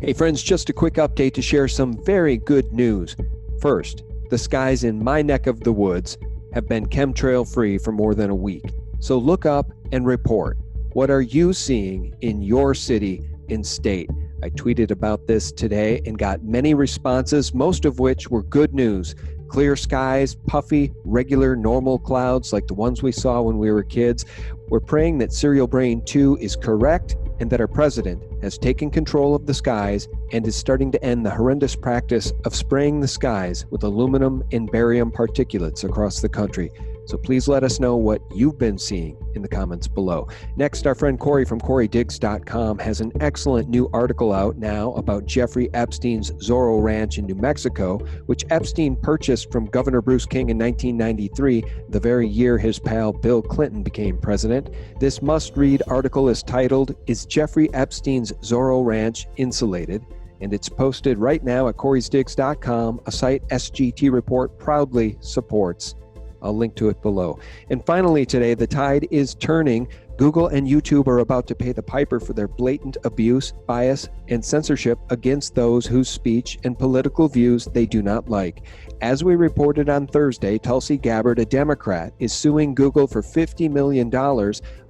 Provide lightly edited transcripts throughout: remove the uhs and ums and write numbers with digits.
Hey friends, just a quick update to share some very good news. First, the skies in my neck of the woods have been chemtrail free for more than a week. So look up and report. What are you seeing in your city and state? I tweeted about this today and got many responses, most of which were good news. Clear skies, puffy, regular, normal clouds like the ones we saw when we were kids. We're praying that Serial Brain 2 is correct and that our president has taken control of the skies and is starting to end the horrendous practice of spraying the skies with aluminum and barium particulates across the country. So please let us know what you've been seeing in the comments below. Next, our friend Corey from CoreyDiggs.com has an excellent new article out now about Jeffrey Epstein's Zorro Ranch in New Mexico, which Epstein purchased from Governor Bruce King in 1993, the very year his pal Bill Clinton became president. This must-read article is titled, "Is Jeffrey Epstein's Zorro Ranch Insulated?" And it's posted right now at CoreyDiggs.com, a site SGT Report proudly supports. I'll link to it below. And finally today, the tide is turning. Google and YouTube are about to pay the piper for their blatant abuse, bias, and censorship against those whose speech and political views they do not like. As we reported on Thursday, Tulsi Gabbard, a Democrat, is suing Google for $50 million,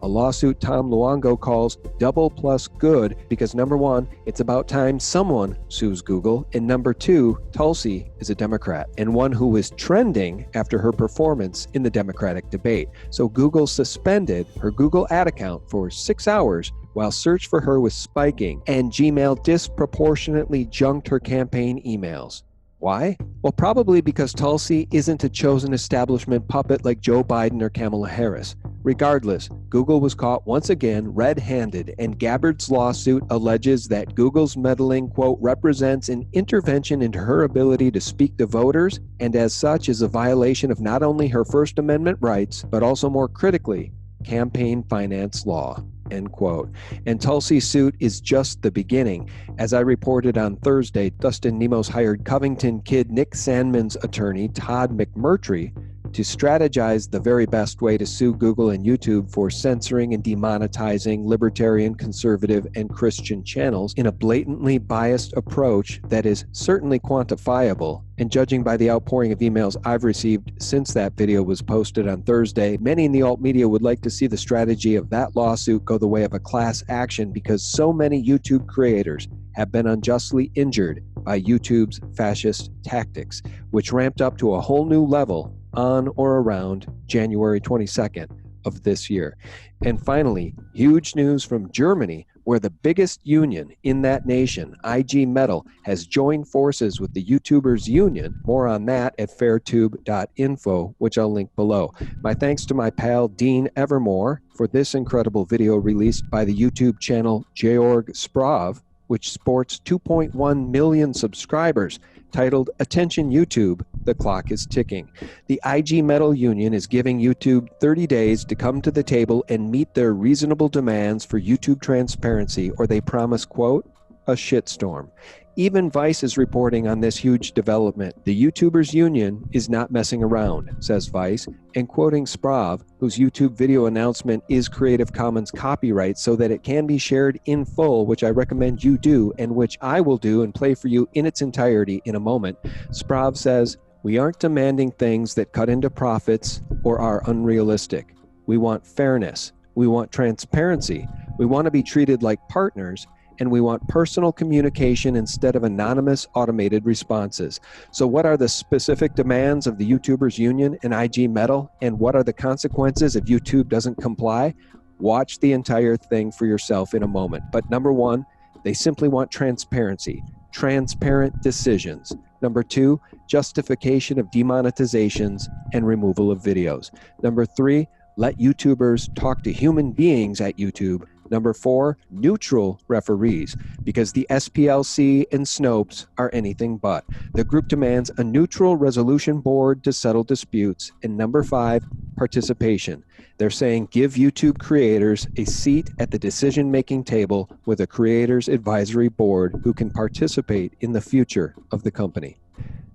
a lawsuit Tom Luongo calls double plus good because number one, it's about time someone sues Google, and number two, Tulsi is a Democrat and one who is trending after her performance in the Democratic debate. So Google suspended her Google ad account for 6 hours while search for her was spiking, and Gmail disproportionately junked her campaign emails. Why? Well, probably because Tulsi isn't a chosen establishment puppet like Joe Biden or Kamala Harris. Regardless, Google was caught once again red-handed, and Gabbard's lawsuit alleges that Google's meddling, quote, represents an intervention into her ability to speak to voters, and as such is a violation of not only her First Amendment rights, but also more critically, campaign finance law. End quote. And Tulsi's suit is just the beginning. As I reported on Thursday, Dustin Nemos hired Covington kid Nick Sandman's attorney, Todd McMurtry, to strategize the very best way to sue Google and YouTube for censoring and demonetizing libertarian, conservative, and Christian channels in a blatantly biased approach that is certainly quantifiable. And judging by the outpouring of emails I've received since that video was posted on Thursday, many in the alt media would like to see the strategy of that lawsuit go the way of a class action because so many YouTube creators have been unjustly injured by YouTube's fascist tactics, which ramped up to a whole new level on or around January 22nd of this year. And finally, huge news from Germany, where the biggest union in that nation, IG Metall, has joined forces with the YouTubers Union. More on that at fairtube.info, which I'll link below. My thanks to my pal Dean Evermore for this incredible video released by the YouTube channel Georg Sprav, which sports 2.1 million subscribers, titled Attention YouTube, the clock is ticking. The IG Metall Union is giving YouTube 30 days to come to the table and meet their reasonable demands for YouTube transparency, or they promise, quote, a shitstorm. Even Vice is reporting on this huge development. The YouTubers Union is not messing around, says Vice, and quoting Sprav, whose YouTube video announcement is Creative Commons copyright so that it can be shared in full, which I recommend you do, and which I will do and play for you in its entirety in a moment. Sprav says, we aren't demanding things that cut into profits or are unrealistic. We want fairness. We want transparency. We want to be treated like partners, and we want personal communication instead of anonymous automated responses. So what are the specific demands of the YouTubers Union and IG Metall, and what are the consequences if YouTube doesn't comply? Watch the entire thing for yourself in a moment. But number one, they simply want transparency, transparent decisions. Number two, justification of demonetizations and removal of videos. Number three, let YouTubers talk to human beings at YouTube. Number four, neutral referees, because the SPLC and Snopes are anything but. The group demands a neutral resolution board to settle disputes. And number five, participation. They're saying give YouTube creators a seat at the decision-making table with a creators advisory board who can participate in the future of the company.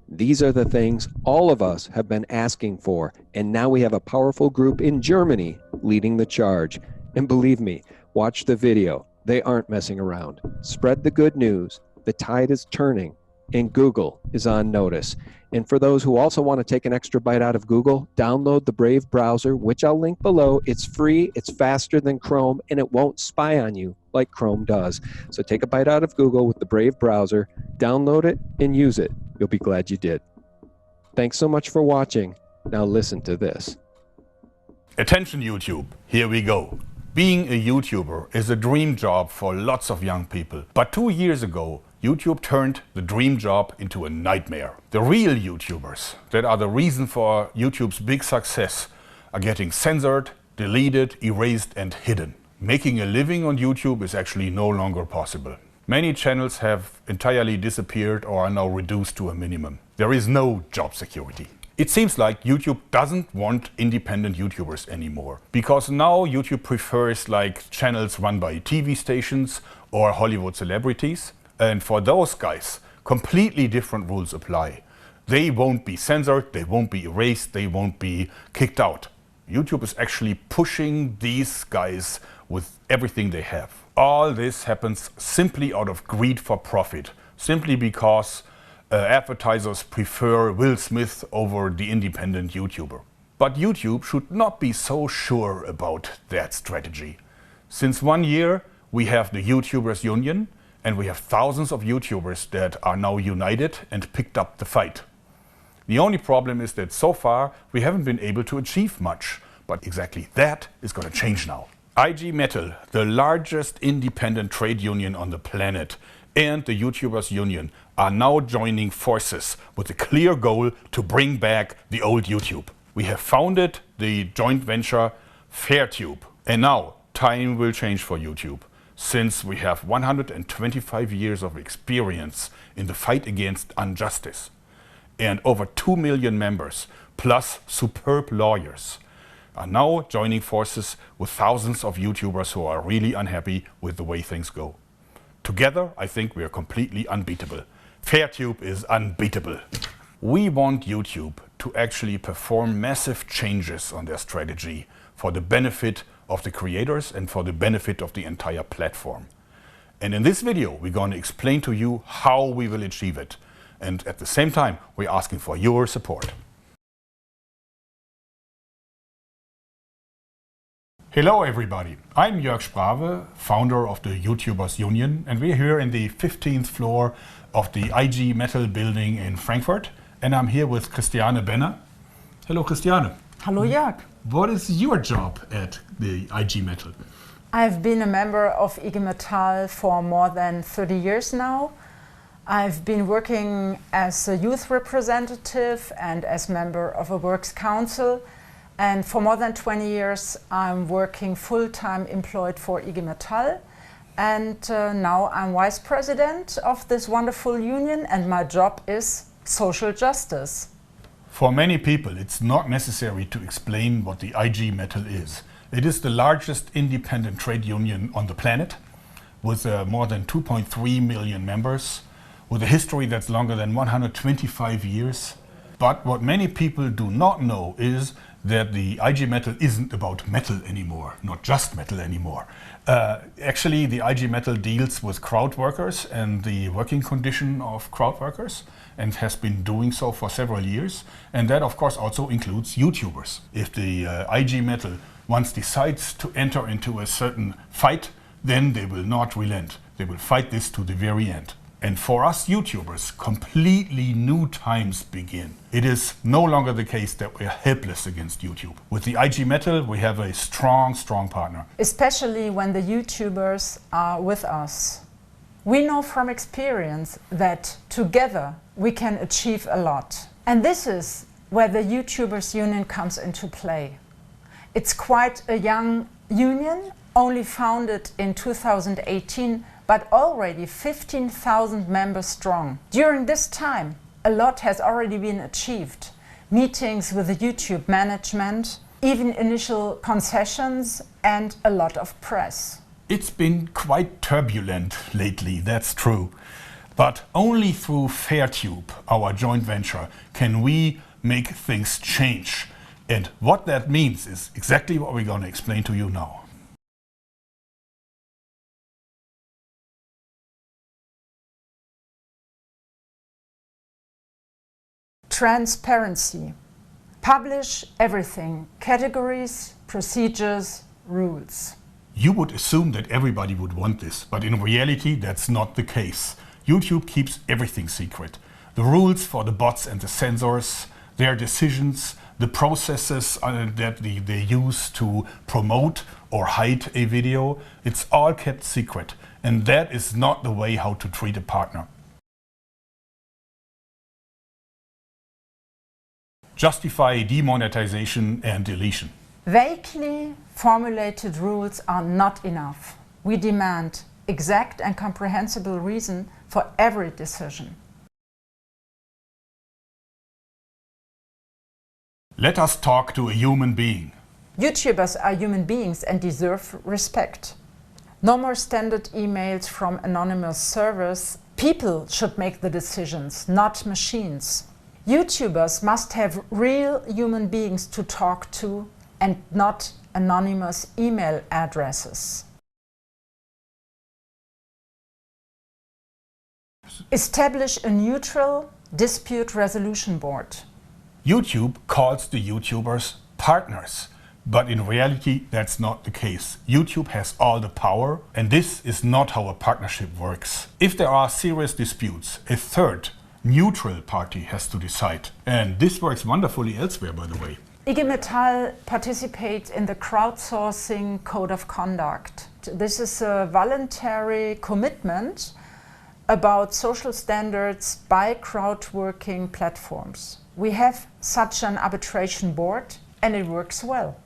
These are the things all of us have been asking for, and now we have a powerful group in Germany leading the charge. And believe me, watch the video. They aren't messing around. Spread the good news. The tide is turning, and Google is on notice. And for those who also want to take an extra bite out of Google, download the Brave browser, which I'll link below. It's free, it's faster than Chrome, and it won't spy on you like Chrome does. So take a bite out of Google with the Brave browser, download it, and use it. You'll be glad you did. Thanks so much for watching. Now listen to this. Attention YouTube, here we go. Being a YouTuber is a dream job for lots of young people. But 2 years ago, YouTube turned the dream job into a nightmare. The real YouTubers, that are the reason for YouTube's big success, are getting censored, deleted, erased and hidden. Making a living on YouTube is actually no longer possible. Many channels have entirely disappeared or are now reduced to a minimum. There is no job security. It seems like YouTube doesn't want independent YouTubers anymore, because now YouTube prefers like channels run by TV stations or Hollywood celebrities. And for those guys, completely different rules apply. They won't be censored, they won't be erased, they won't be kicked out. YouTube is actually pushing these guys with everything they have. All this happens simply out of greed for profit, simply because advertisers prefer Will Smith over the independent YouTuber. But YouTube should not be so sure about that strategy. Since 1 year, we have the YouTubers Union, and we have thousands of YouTubers that are now united and picked up the fight. The only problem is that so far we haven't been able to achieve much, but exactly that is going to change now. IG Metal, the largest independent trade union on the planet, and the YouTubers Union are now joining forces with a clear goal to bring back the old YouTube. We have founded the joint venture FairTube, and now time will change for YouTube, since we have 125 years of experience in the fight against injustice and over 2 million members plus superb lawyers are now joining forces with thousands of YouTubers who are really unhappy with the way things go. Together, I think we are completely unbeatable. FairTube is unbeatable. We want YouTube to actually perform massive changes on their strategy for the benefit of the creators and for the benefit of the entire platform. And in this video, we're going to explain to you how we will achieve it. And at the same time, we're asking for your support. Hello everybody, I'm Jörg Sprave, founder of the YouTubers Union, and we're here in the 15th floor of the IG Metal building in Frankfurt, and I'm here with Christiane Benner. Hello Christiane. Hello Jörg. What is your job at the IG Metal? I've been a member of IG Metall for more than 30 years now. I've been working as a youth representative and as member of a works council. And for more than 20 years, I'm working full-time employed for IG Metall. And now I'm vice president of this wonderful union, and my job is social justice. For many people, it's not necessary to explain what the IG Metal is. It is the largest independent trade union on the planet, with more than 2.3 million members, with a history that's longer than 125 years. But what many people do not know is that the IG Metal isn't about metal anymore, not just metal anymore. Actually, the IG Metal deals with crowd workers and the working condition of crowd workers, and has been doing so for several years. And that, of course, also includes YouTubers. If the IG Metal once decides to enter into a certain fight, then they will not relent. They will fight this to the very end. And for us YouTubers, completely new times begin. It is no longer the case that we are helpless against YouTube. With the IG Metal, we have a strong partner. Especially when the YouTubers are with us. We know from experience that together we can achieve a lot. And this is where the YouTubers Union comes into play. It's quite a young union, only founded in 2018, but already 15,000 members strong. During this time, a lot has already been achieved. Meetings with the YouTube management, even initial concessions, and a lot of press. It's been quite turbulent lately, that's true. But only through FairTube, our joint venture, can we make things change. And what that means is exactly what we're going to explain to you now. transparency. Publish everything, categories, procedures, rules. You would assume that everybody would want this, but in reality that's not the case. YouTube keeps everything secret. The rules for the bots and the censors, their decisions, the processes that they use to promote or hide a video, it's all kept secret. And that is not the way how to treat a partner. Justify demonetization and deletion. Vaguely formulated rules are not enough. We demand exact and comprehensible reason for every decision. Let us talk to a human being. YouTubers are human beings and deserve respect. No more standard emails from anonymous servers. People should make the decisions, not machines. YouTubers must have real human beings to talk to and not anonymous email addresses. Establish a neutral dispute resolution board. YouTube calls the YouTubers partners, but in reality that's not the case. YouTube has all the power, and this is not how a partnership works. If there are serious disputes, a third, neutral party has to decide. And this works wonderfully elsewhere, by the way. IG Metall participates in the crowdsourcing code of conduct. This is a voluntary commitment about social standards by crowdworking platforms. We have such an arbitration board and it works well.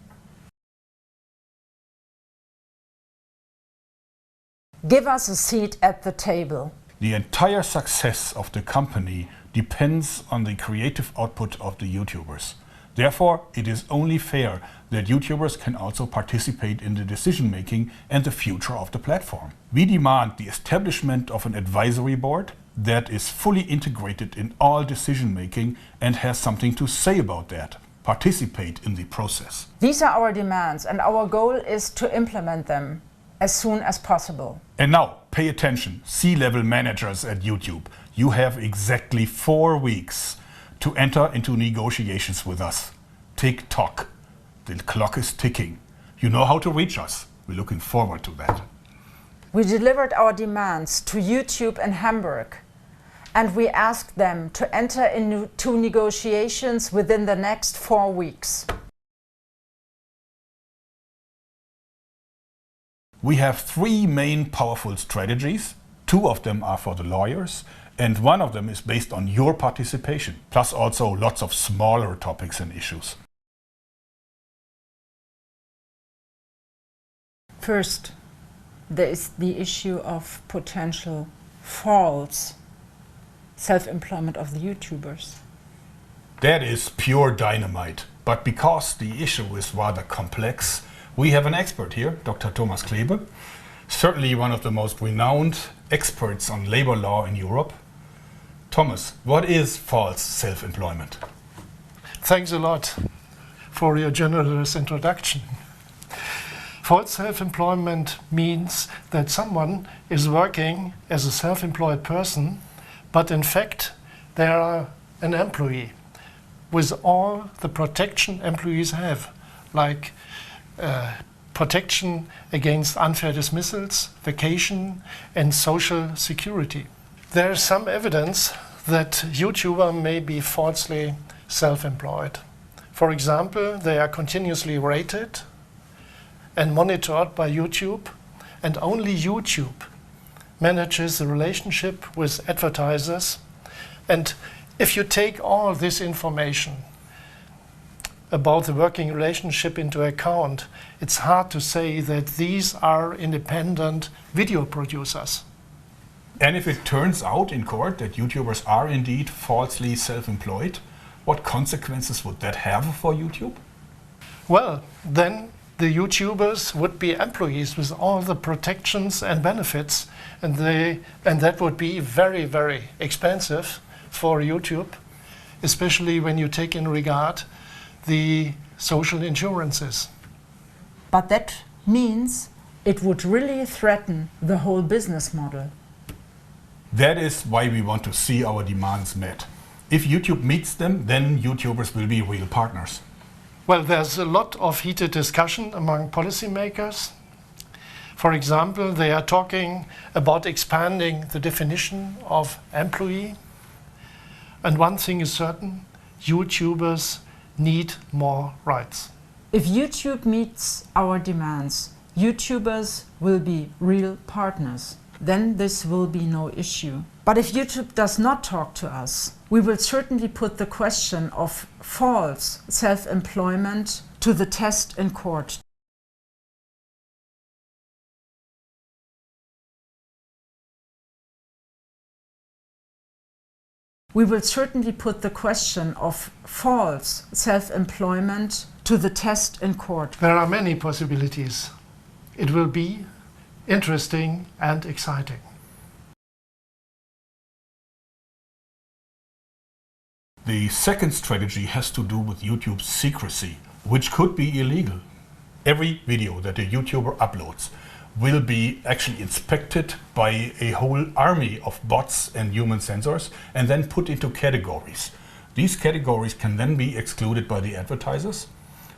Give us a seat at the table. The entire success of the company depends on the creative output of the YouTubers. Therefore, it is only fair that YouTubers can also participate in the decision-making and the future of the platform. We demand the establishment of an advisory board that is fully integrated in all decision-making and has something to say about that. Participate in the process. These are our demands, and our goal is to implement them as soon as possible. And now, pay attention, C-level managers at YouTube. You have exactly 4 weeks to enter into negotiations with us. Tick-tock. The clock is ticking. You know how to reach us. We're looking forward to that. We delivered our demands to YouTube in Hamburg, and we asked them to enter into negotiations within the next 4 weeks. We have 3 main powerful strategies. 2 of them are for the lawyers, and 1 of them is based on your participation, plus also lots of smaller topics and issues. First, there is the issue of potential false self-employment of the YouTubers. That is pure dynamite. But because the issue is rather complex, we have an expert here, Dr. Thomas Klebe, certainly one of the most renowned experts on labor law in Europe. Thomas, what is false self-employment? Thanks a lot for your generous introduction. False self-employment means that someone is working as a self-employed person, but in fact they are an employee with all the protection employees have, like protection against unfair dismissals, vacation and social security. There is some evidence that YouTubers may be falsely self-employed. For example, they are continuously rated and monitored by YouTube, and only YouTube manages the relationship with advertisers. And if you take all this information about the working relationship into account, it's hard to say that these are independent video producers. And if it turns out in court that YouTubers are indeed falsely self-employed, what consequences would that have for YouTube? Well, then the YouTubers would be employees with all the protections and benefits, and that would be very, very expensive for YouTube, especially when you take in regard the social insurances. But that means it would really threaten the whole business model. That is why we want to see our demands met. If YouTube meets them, then YouTubers will be real partners. Well, there's a lot of heated discussion among policymakers. For example, they are talking about expanding the definition of employee. And one thing is certain, YouTubers need more rights. If YouTube meets our demands, YouTubers will be real partners. Then this will be no issue. But if YouTube does not talk to us, we will certainly put the question of false self-employment to the test in court. We will certainly put the question of false self-employment to the test in court. There are many possibilities. It will be interesting and exciting. The second strategy has to do with YouTube's secrecy, which could be illegal. Every video that a YouTuber uploads will be actually inspected by a whole army of bots and human censors and then put into categories. These categories can then be excluded by the advertisers,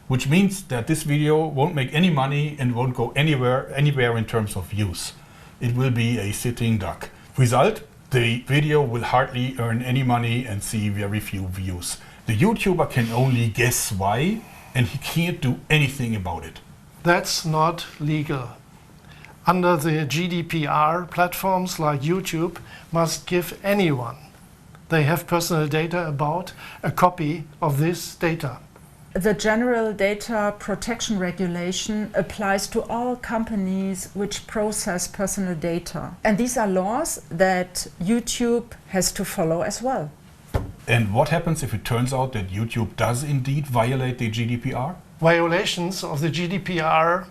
which means that this video won't make any money and won't go anywhere in terms of views. It will be a sitting duck. Result, the video will hardly earn any money and see very few views. The YouTuber can only guess why, and he can't do anything about it. That's not legal. Under the GDPR, platforms like YouTube must give anyone they have personal data about a copy of this data. The General Data Protection Regulation applies to all companies which process personal data. And these are laws that YouTube has to follow as well. And what happens if it turns out that YouTube does indeed violate the GDPR? Violations of the GDPR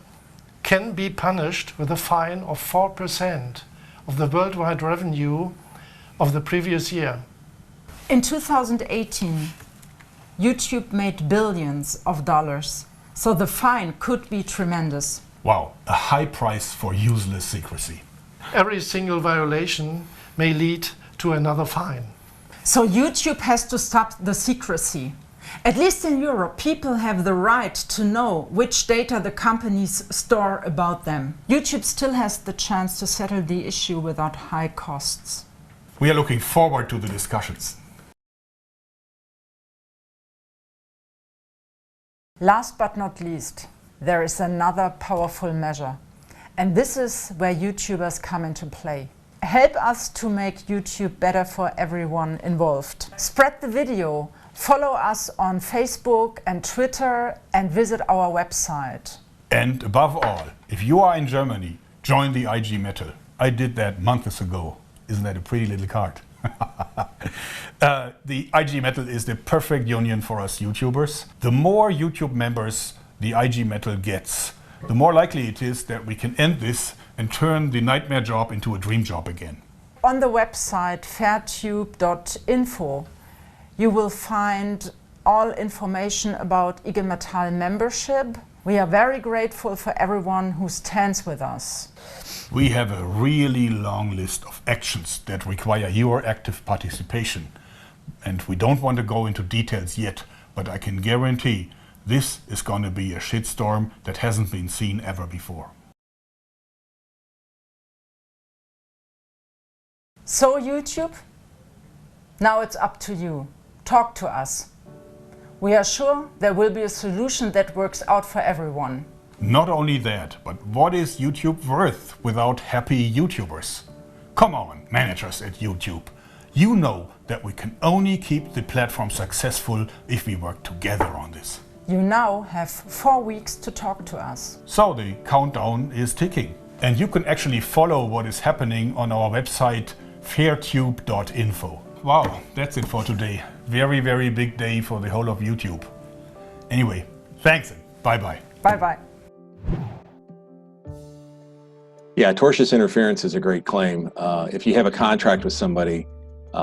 can be punished with a fine of 4% of the worldwide revenue of the previous year. In 2018, YouTube made billions of dollars, so the fine could be tremendous. Wow, a high price for useless secrecy. Every single violation may lead to another fine. So YouTube has to stop the secrecy. At least in Europe, people have the right to know which data the companies store about them. YouTube still has the chance to settle the issue without high costs. We are looking forward to the discussions. Last but not least, there is another powerful measure. And this is where YouTubers come into play. Help us to make YouTube better for everyone involved. Spread the video, follow us on Facebook and Twitter, and visit our website. And above all, if you are in Germany, join the IG Metal. I did that months ago. Isn't that a pretty little card? The IG Metal is the perfect union for us YouTubers. The more YouTube members the IG Metal gets, the more likely it is that we can end this and turn the nightmare job into a dream job again. On the website fairtube.info, you will find all information about IG Metall membership. We are very grateful for everyone who stands with us. We have a really long list of actions that require your active participation. And we don't want to go into details yet, but I can guarantee this is going to be a shitstorm that hasn't been seen ever before. So YouTube, now it's up to you. Talk to us. We are sure there will be a solution that works out for everyone. Not only that, but what is YouTube worth without happy YouTubers? Come on, managers at YouTube. You know that we can only keep the platform successful if we work together on this. You now have 4 weeks to talk to us. So the countdown is ticking. And you can actually follow what is happening on our website fairtube.info. Wow, that's it for today. Very, very big day for the whole of YouTube. Anyway, thanks and bye-bye. Bye-bye. Yeah, tortious interference is a great claim. If you have a contract with somebody,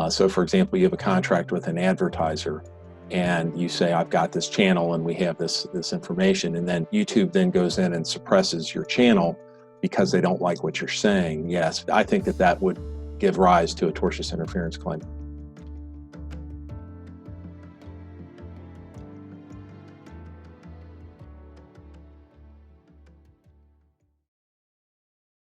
so for example, you have a contract with an advertiser and you say, I've got this channel and we have this information, and then YouTube then goes in and suppresses your channel because they don't like what you're saying. Yes, I think that would give rise to a tortious interference claim.